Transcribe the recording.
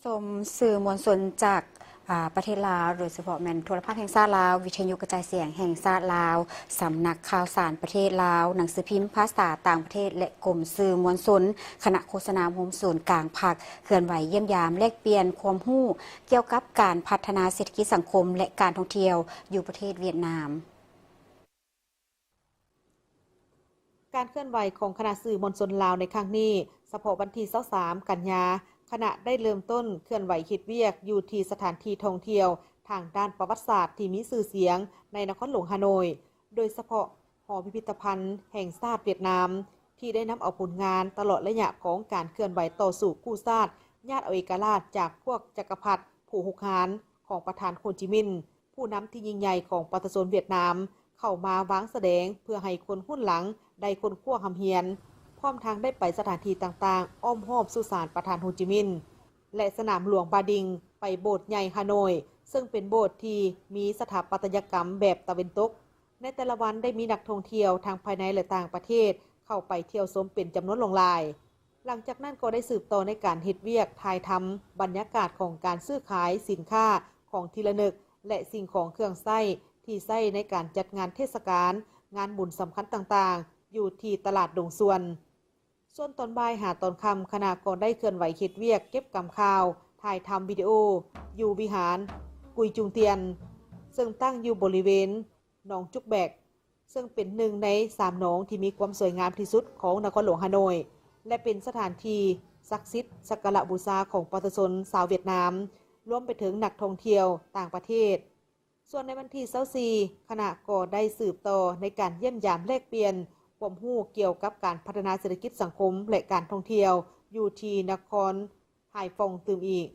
ชมสื่อมวลชนจากประเทศลาวโดยเฉพาะแมนโทรภาพแห่งชาติลาววิทยุกระจายเสียงแห่งชาติลาวสำนักข่าวสารประเทศลาวหนังสือพิมพ์ภาษาต่างประเทศและกรมสื่อมวลชนคณะโฆษณาโฮมศูนย์กลางภาคเคลื่อนไหวเยี่ยมยามแลกเปลี่ยนความรู้เกี่ยวกับการพัฒนาเศรษฐกิจสังคมและการท่องเที่ยวอยู่ประเทศเวียดนามการเคลื่อนไหวของคณะสื่อมวลชนลาวในครั้งนี้เฉพาะวันที่23 กันยาคณะได้เริ่มต้นเคลื่อนไหวเฮ็ดเวียกอยู่ที่สถานที่ท่องเที่ยวทางด้านประวัติศาสตร์ที่มีชื่อเสียงในนครหลวงฮานอยโดยเฉพาะหอพิพิธภัณฑ์แห่งชาติเวียดนามที่ได้นำเอาผลงานตลอดระยะของการเคลื่อนไหวต่อสู้กู้ชาติญาติเอาเอกราชจากพวกจักรพรรดิผู้หุกหานของประธานโฮจิมินห์ผู้นำที่ยิ่งใหญ่ของประชาชนเวียดนามเข้ามาวางแสดงเพื่อให้คนหุ้นหลังได้คนขั้วหำเฮียนพร้อมทางได้ไปสถานที่ต่างๆอ้อมหอบสุสานประธานโฮจิมินห์และสนามหลวงบาดิงไปโบสถ์ใหญ่ฮานอยซึ่งเป็นโบสถ์ที่มีสถาปัตยกรรมแบบตะวันตกในแต่ละวันได้มีนักท่องเที่ยวทางภายในและต่างประเทศเข้าไปเที่ยวชมเป็นจำนวนหลายหลังจากนั้นก็ได้สืบต่อในการเฮ็ดเวียกถ่ายทำบรรยากาศของการซื้อขายสินค้าของที่ระลึกและสิ่งของเครื่องใช้ที่ใช้ในการจัดงานเทศกาลงานบุญสำคัญต่างๆอยู่ที่ตลาดดงส่วนตอนบ่ายหาตอนค่ำคณะก็ได้เคลื่อนไหวเฮ็ดเวียกเก็บกำข่าวถ่ายทำวิดีโออยู่วิหารกุยจุงเตียนซึ่งตั้งอยู่บริเวณหนองจุกแบกซึ่งเป็นหนึ่งใน3หนองที่มีความสวยงามที่สุดของนครหลวงฮานอยและเป็นสถานที่ศักดิ์สิทธิ์สักการะบูชาของประชาชนชาวเวียดนามรวมไปถึงนักท่องเที่ยวต่างประเทศส่วนในวันที่24คณะก็ได้สืบต่อในการเยี่ยมยามแลกเปลี่ยนความรู้เกี่ยวกับการพัฒนาเศรษฐกิจสังคมและการท่องเที่ยวอยู่ที่นครไหฟงตืมอีก